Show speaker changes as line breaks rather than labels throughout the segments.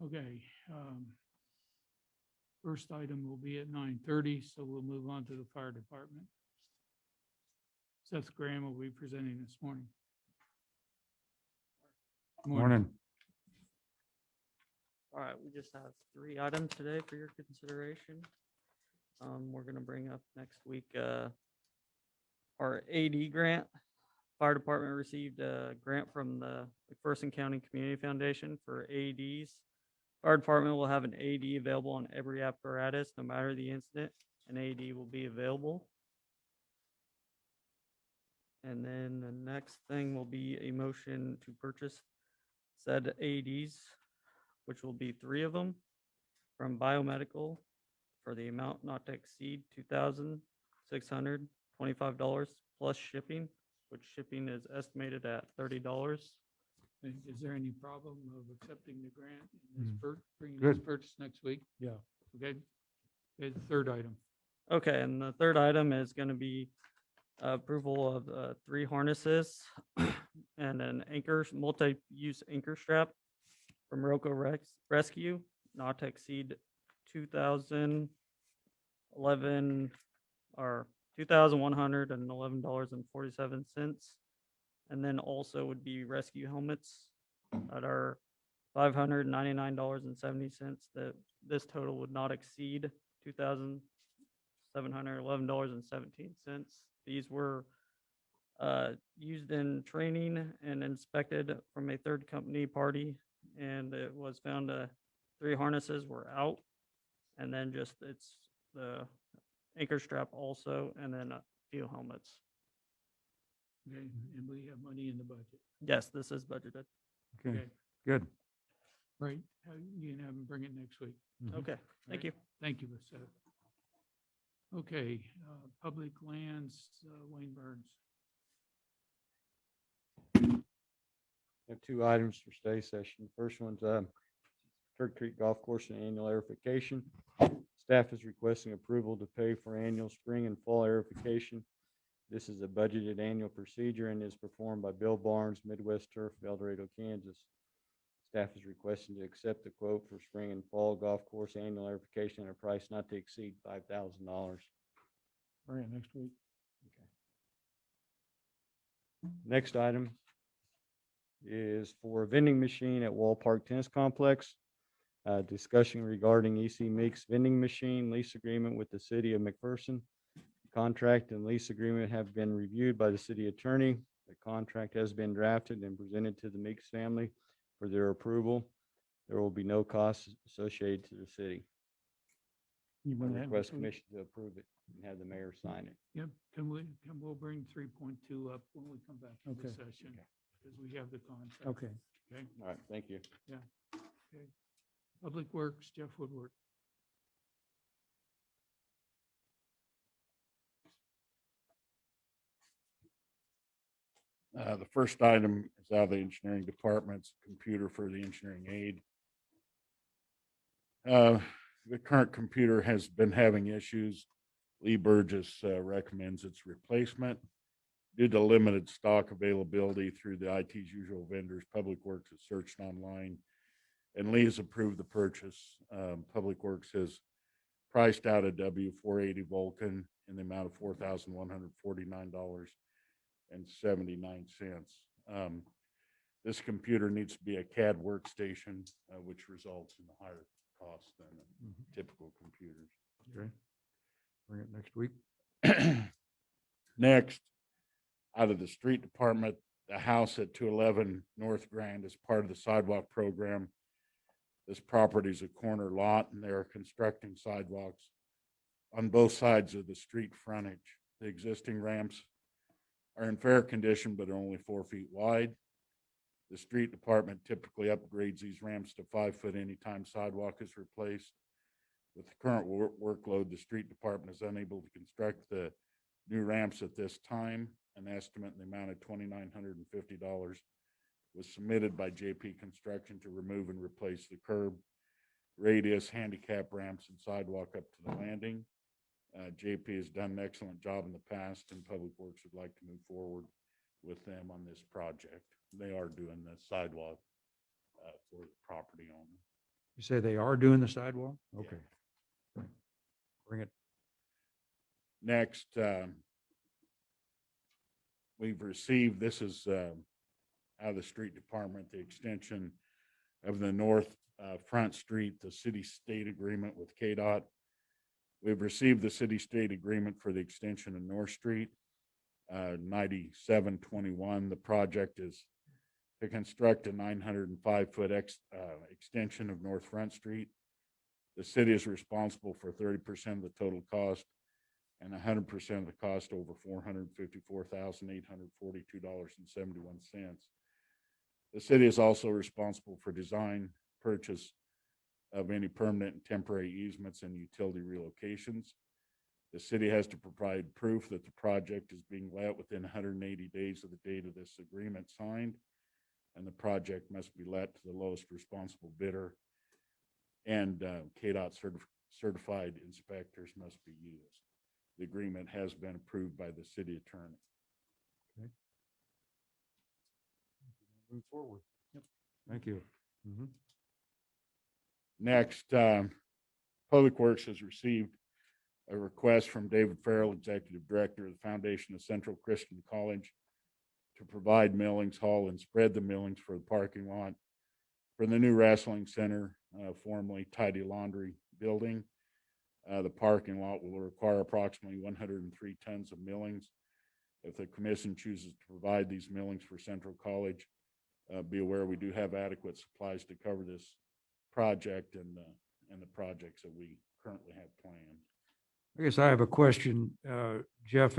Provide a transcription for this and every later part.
Okay. First item will be at 9:30, so we'll move on to the fire department. Seth Graham will be presenting this morning.
Morning.
All right, we just have 3 items today for your consideration. We're gonna bring up next week, our AD grant. Fire department received a grant from the McPherson County Community Foundation for AEDs. Fire department will have an AED available on every apparatus, no matter the incident, an AED will be available. And then the next thing will be a motion to purchase said AEDs, which will be 3 of them from Biomedical for the amount not to exceed $2,625 plus shipping, which shipping is estimated at $30.
Is there any problem of accepting the grant and
Mm.
bringing
Good.
this purchase next week?
Yeah.
Okay. Okay, the third item.
Okay, and the third item is going to be approval of 3 harnesses and an anchor, multi-use anchor strap from Roco Rescue, not to exceed 2011 or $2,111.47. And then also would be rescue helmets that are $599.70. That this total would not exceed $2,711.17. These were used in training and inspected from a third company party, and it was found 3 harnesses were out, and then just it's the anchor strap also, and then a few helmets.
Okay, and we have money in the budget.
Yes, this is budgeted.
Okay,
Okay,
good.
right. You can have them bring it next week.
Mhm.
Okay, thank you.
Thank you, Seth. Okay, public lands, Wayne Burns.
Have 2 items for study session. First one's Turk Creek Golf Course and annual aerification. Staff is requesting approval to pay for annual spring and fall aerification. This is a budgeted annual procedure and is performed by Bill Barnes, Midwest Turf, El Dorado, Kansas. Staff is requesting to accept the quote for spring and fall golf course annual aerification at a price not to exceed $5,000.
Bring it next week.
Next item is for a vending machine at Wall Park Tennis Complex. Discussion regarding EC Meeks vending machine lease agreement with the city of McPherson. Contract and lease agreement have been reviewed by the city attorney. The contract has been drafted and presented to the Meeks family for their approval. There will be no costs associated to the city.
You
I
bring that
request
next week?
permission to approve it and have the mayor sign it.
Yep, we'll bring 3.2 up when we come back to the
Okay.
session, because we have the contract.
Okay.
Okay,
All right, thank you.
okay. Public Works, Jeff Woodward.
The first item is out of the engineering department's computer for the engineering aid. The current computer has been having issues. Lee Burgess recommends its replacement due to limited stock availability through the IT's usual vendors. Public Works has searched online, and Lee has approved the purchase. Public Works has priced out a W480 Vulcan in the amount of $4,149.79. This computer needs to be a CAD workstation, which results in a higher cost than typical computers.
Okay. Bring it next week.
Next, out of the street department, the house at 211 North Grand is part of the sidewalk program. This property is a corner lot, and they are constructing sidewalks on both sides of the street frontage. The existing ramps are in fair condition, but are only 4 feet wide. The street department typically upgrades these ramps to 5 foot anytime sidewalk is replaced. With the current workload, the street department is unable to construct the new ramps at this time. An estimate in the amount of $2,950 was submitted by JP Construction to remove and replace the curb, radius, handicap ramps, and sidewalk up to the landing. JP has done an excellent job in the past, and Public Works would like to move forward with them on this project. They are doing the sidewalk for the property owner.
You say they are doing the sidewalk? Okay. Bring it.
Next, we've received, this is out of the street department, the extension of the north Front Street, the city-state agreement with KDOT. We've received the city-state agreement for the extension of North Street, 9721. The project is to construct a 905-foot extension of North Front Street. The city is responsible for 30% of the total cost and 100% of the cost over $454,842.71. The city is also responsible for design, purchase of any permanent and temporary easements and utility relocations. The city has to provide proof that the project is being let within 180 days of the date of this agreement signed, and the project must be let to the lowest responsible bidder, and KDOT certified inspectors must be used. The agreement has been approved by the city attorney.
Move forward. Yep. Thank you. Mhm.
Next, Public Works has received a request from David Farrell, Executive Director of the Foundation of Central Christian College, to provide millings, haul, and spread the millings for the parking lot for the new wrestling center, formerly Tidy Laundry building. The parking lot will require approximately 103 tons of millings. If the commission chooses to provide these millings for Central College, be aware we do have adequate supplies to cover this project and the projects that we currently have planned.
I guess I have a question, Jeff,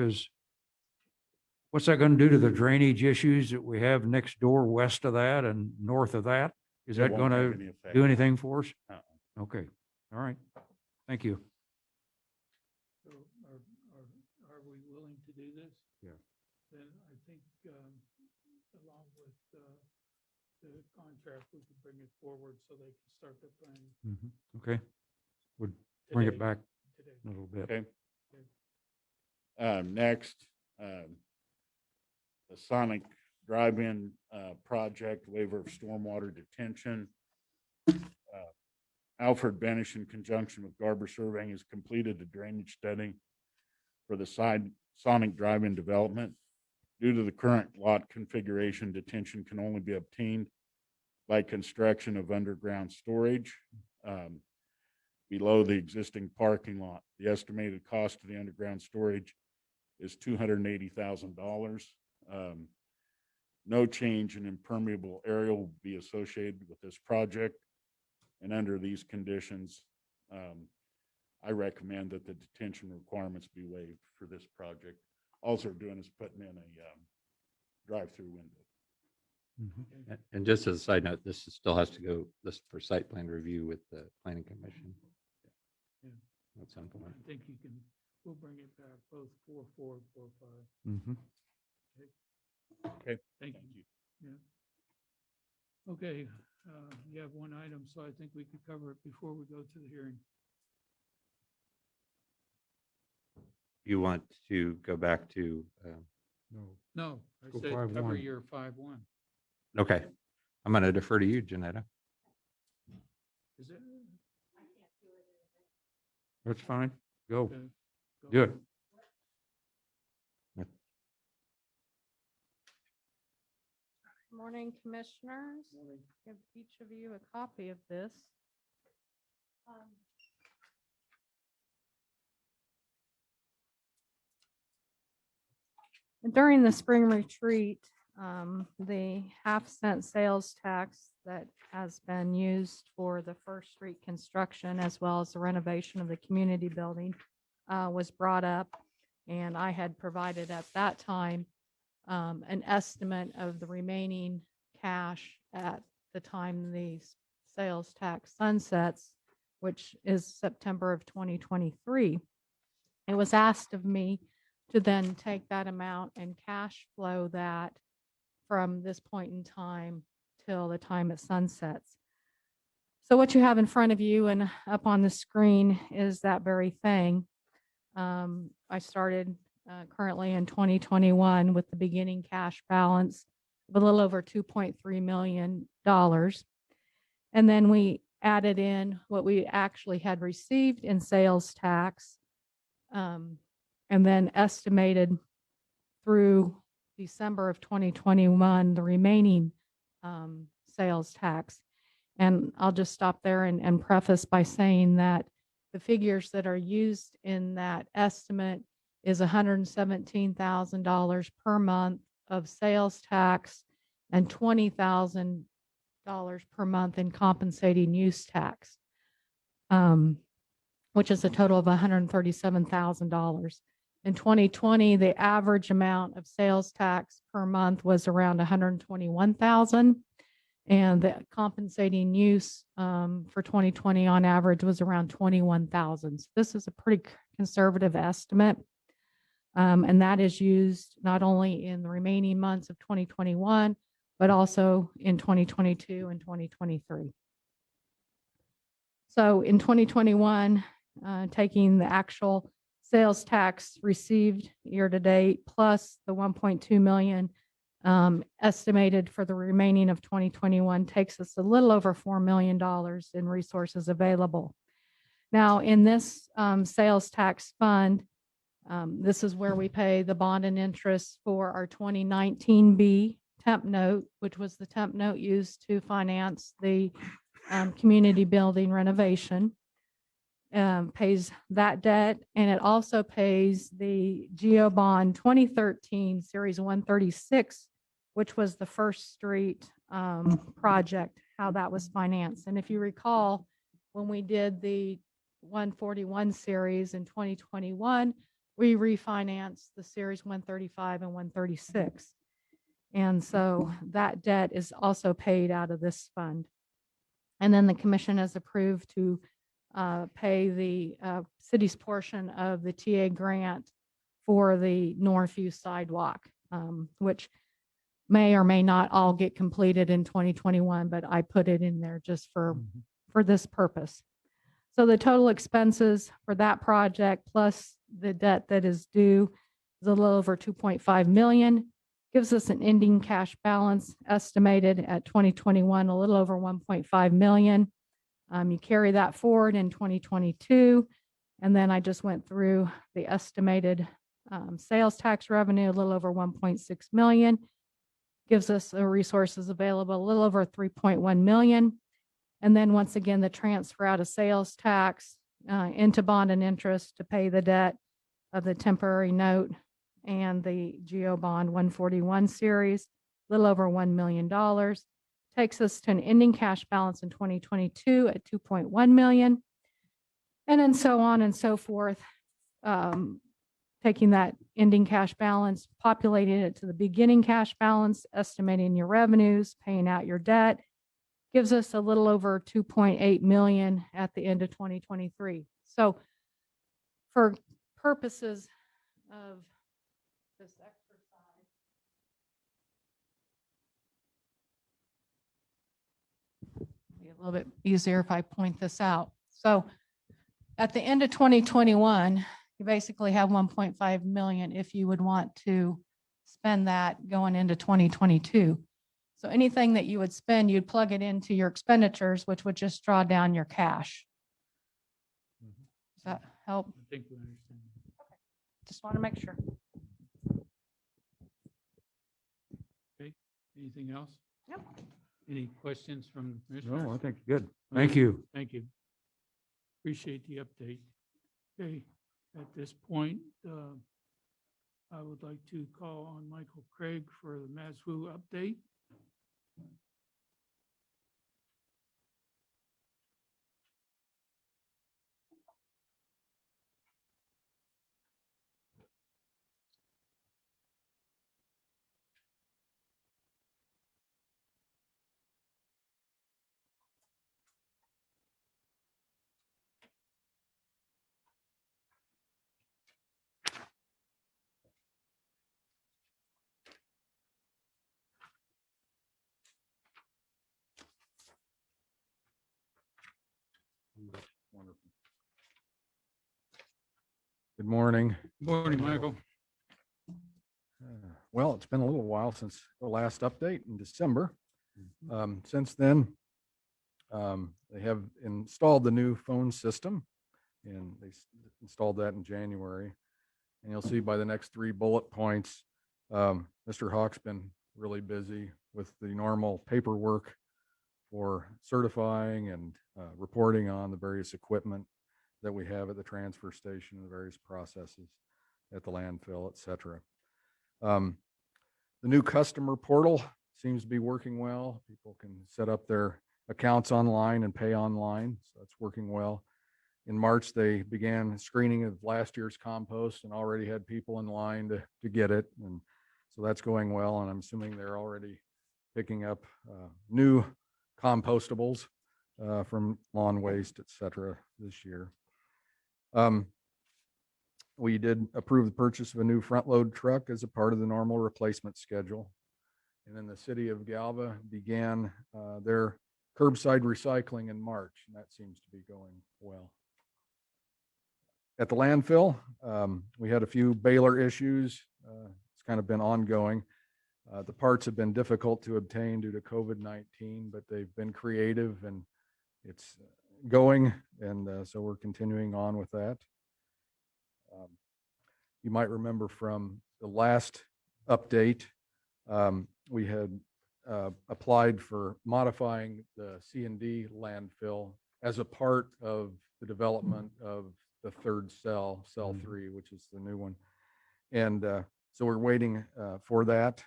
what's that going to do to the drainage issues that we have next door west of that and north of that? Is
It
that
won't
going
have
to
any effect.
do anything for us?
Uh-uh.
Okay, all right. Thank you.
So are we willing to do this?
Yeah.
Then I think, along with, the contract, we could bring it forward so they can start the planning
Mhm. Okay. Would bring it
today.
back
Today.
a little bit.
Okay. Next, the Sonic Drive-In project waiver of stormwater detention. Alfred Benish, in conjunction with Garber Surveying, has completed a drainage study for the Sonic Drive-In development. Due to the current lot configuration, detention can only be obtained by construction of underground storage below the existing parking lot. The estimated cost of the underground storage is $280,000. No change in impermeable area will be associated with this project. And under these conditions, I recommend that the detention requirements be waived for this project. All they're doing is putting in a drive-through window.
Mhm.
And just as a side note, this still has to go this for site plan review with the planning commission.
Yeah.
At some point.
I think you can, we'll bring it back, both 4-4 and 4-5.
Mhm.
Okay.
Thank you. Yeah. Okay, you have one item, so I think we could cover it before we go to the hearing.
You want to go back to,
No.
No, I
Go
said
5-1.
cover your 5-1.
okay, I'm going to defer to you, Janetta.
Is it?
That's fine. Go.
Okay, go.
Good.
Morning, Commissioners. Give each of you a copy of this. During the spring retreat, the half-cent sales tax that has been used for the First Street construction as well as the renovation of the community building was brought up. And I had provided at that time an estimate of the remaining cash at the time the sales tax sunsets, which is September of 2023. It was asked of me to then take that amount and cash flow that from this point in time till the time it sunsets. So what you have in front of you and up on the screen is that very thing. I started currently in 2021 with the beginning cash balance of a little over $2.3 million. And then we added in what we actually had received in sales tax, and then estimated through December of 2021, the remaining sales tax. And I'll just stop there and preface by saying that the figures that are used in that estimate is $117,000 per month of sales tax and $20,000 per month in compensating use tax, which is a total of $137,000. In 2020, the average amount of sales tax per month was around $121,000. And the compensating use for 2020 on average was around $21,000. So this is a pretty conservative estimate. And that is used not only in the remaining months of 2021, but also in 2022 and 2023. So in 2021, taking the actual sales tax received year to date, plus the 1.2 million estimated for the remaining of 2021, takes us a little over $4 million in resources available. Now, in this sales tax fund, this is where we pay the bond and interest for our 2019B temp note, which was the temp note used to finance the community building renovation. Pays that debt, and it also pays the GEO Bond 2013 Series 136, which was the First Street project, how that was financed. And if you recall, when we did the 141 series in 2021, we refinanced the Series 135 and 136. And so that debt is also paid out of this fund. And then the commission has approved to pay the city's portion of the TA grant for the Northview sidewalk, which may or may not all get completed in 2021, but I put it in there just for this purpose. So the total expenses for that project plus the debt that is due is a little over 2.5 million. Gives us an ending cash balance estimated at 2021, a little over 1.5 million. You carry that forward in 2022. And then I just went through the estimated sales tax revenue, a little over 1.6 million. Gives us the resources available, a little over 3.1 million. And then once again, the transfer out of sales tax into bond and interest to pay the debt of the temporary note and the GEO Bond 141 series, a little over $1 million. Takes us to an ending cash balance in 2022 at 2.1 million. And then so on and so forth, taking that ending cash balance, populating it to the beginning cash balance, estimating your revenues, paying out your debt, gives us a little over 2.8 million at the end of 2023. So for purposes of this exercise, be a little bit easier if I point this out. So at the end of 2021, you basically have 1.5 million if you would want to spend that going into 2022. So anything that you would spend, you'd plug it into your expenditures, which would just draw down your cash. Does that help?
I think we understand.
Just want to make sure.
Anything else?
Yep.
Any questions from the commissioners?
No, I think good. Thank you.
Thank you. Appreciate the update. Okay, at this point, I would like to call on Michael Craig for the MASWU update.
Good morning.
Morning, Michael.
Well, it's been a little while since the last update in December. Since then, They have installed the new phone system, and they installed that in January. And you'll see by the next 3 bullet points, Mr. Hawk's been really busy with the normal paperwork for certifying and reporting on the various equipment that we have at the transfer station, the various processes at the landfill, et cetera. The new customer portal seems to be working well. People can set up their accounts online and pay online, so that's working well. In March, they began screening of last year's compost and already had people in line to get it. And so that's going well. And I'm assuming they're already picking up new compostables from lawn waste, et cetera, this year. We did approve the purchase of a new front load truck as a part of the normal replacement schedule. And then the city of Galva began their curbside recycling in March, and that seems to be going well. At the landfill, we had a few baler issues. It's kind of been ongoing. The parts have been difficult to obtain due to COVID-19, but they've been creative and it's going. And so we're continuing on with that. You might remember from the last update, we had applied for modifying the C&D landfill as a part of the development of the third cell 3, which is the new one. And so we're waiting for that.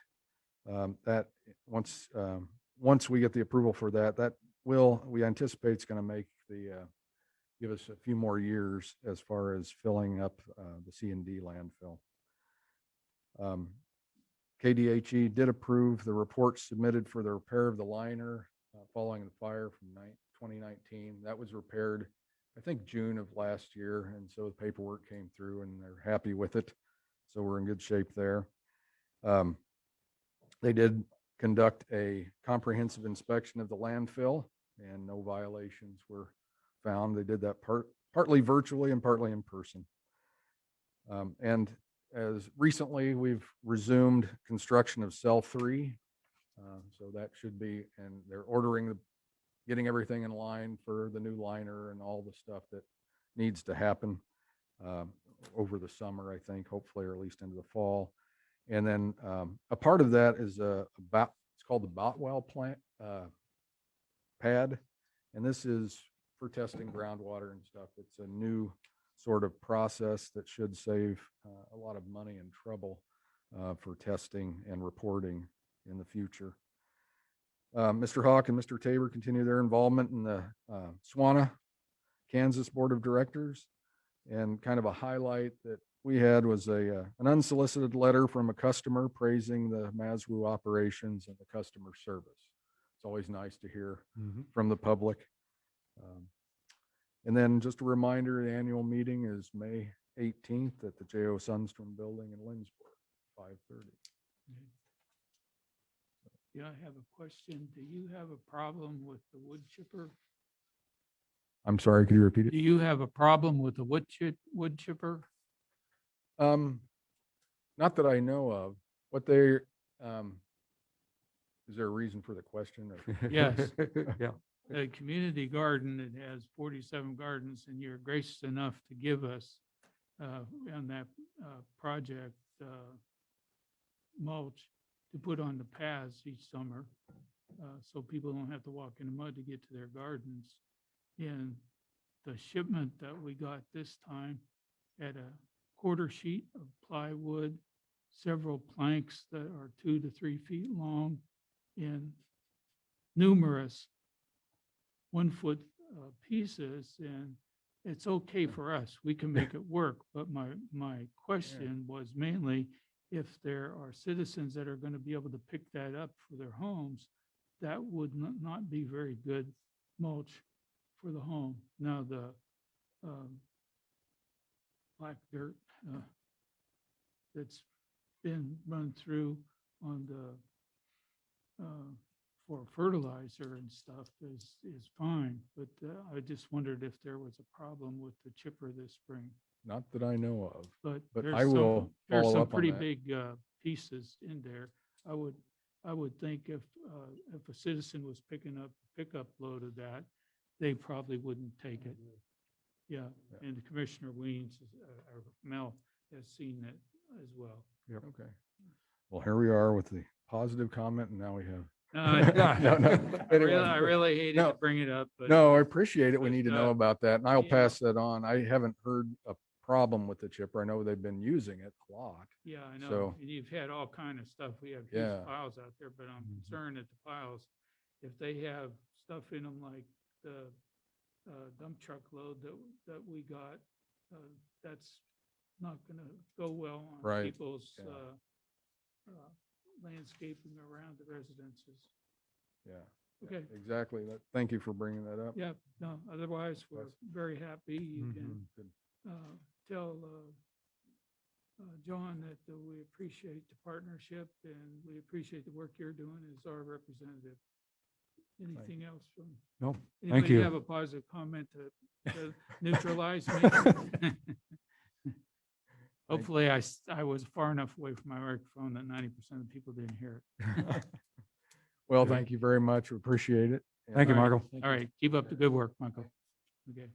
That once we get the approval for that, we anticipate it's going to make give us a few more years as far as filling up the C&D landfill. KDHE did approve the report submitted for the repair of the liner following the fire from 2019. That was repaired, I think, June of last year. And so the paperwork came through and they're happy with it. So we're in good shape there. They did conduct a comprehensive inspection of the landfill and no violations were found. They did that partly virtually and partly in person. And as recently, we've resumed construction of cell 3. So that should be, and they're getting everything in line for the new liner and all the stuff that needs to happen over the summer, I think, hopefully, or at least into the fall. And then a part of that is it's called the Boutwell plant pad. And this is for testing groundwater and stuff. It's a new sort of process that should save a lot of money and trouble for testing and reporting in the future. Mr. Hawk and Mr. Tabor continue their involvement in the SWANA Kansas Board of Directors. And kind of a highlight that we had was an unsolicited letter from a customer praising the Mazwu operations and the customer service. It's always nice to hear from the public. And then just a reminder, the annual meeting is May 18th at the J.O. Sundstrom Building in Lindsborg, 5:30.
Yeah, I have a question. Do you have a problem with the wood chipper?
I'm sorry, could you repeat it?
Do you have a problem with the wood chipper?
Not that I know of. What they, is there a reason for the question? Or?
Yes.
Yeah.
A community garden that has 47 gardens, and you're gracious enough to give us on that project mulch to put on the paths each summer, so people don't have to walk in the mud to get to their gardens. And the shipment that we got this time had a quarter sheet of plywood, several planks that are 2 to 3 feet long, and numerous 1 foot pieces. And it's okay for us. We can make it work. But my question was mainly if there are citizens that are going to be able to pick that up for their homes, that would not be very good mulch for the home. Now, the black dirt that's been run through on the for fertilizer and stuff is fine, but I just wondered if there was a problem with the chipper this spring.
Not that I know of.
But
But
there's
I will
there's
follow
some
up on
pretty
that.
big pieces in there. I would I would think if a citizen was picking up a pickup load of that, they probably wouldn't take it. Yeah,
Yeah.
and Commissioner Weems, or Mel, has seen that as well.
Yep. Okay. Well, here we are with the positive comment, and now we have.
No, I
No, no.
I really, I really hated
No.
to bring it up, but.
No, I appreciate it. We
but,
need to know about that, and I'll
yeah.
pass that on. I haven't heard a problem with the chipper. I know they've been using it a lot.
Yeah, I know.
So-
And you've had all kind of stuff. We have huge
Yeah.
piles out there, but I'm
Mhm.
concerned that the piles, if they have stuff in them like the dump truck load that we got, that's not gonna go well on
Right,
people's
yeah.
landscaping around the residences.
Yeah.
Okay.
Exactly. Thank you for bringing that up.
Yeah, no, otherwise, we're
That's-
very happy. You can
Mhm. Good.
tell John that we appreciate the partnership and we appreciate the work you're doing as our representative. Anything else from?
No, thank
Anybody
you.
have a positive comment to neutralize me? Hopefully, I was far enough away from my microphone that 90% of people didn't hear it.
Well, thank you very much. We appreciate it.
Thank you,
All right.
Michael.
All right, keep up the good work, Michael. Okay.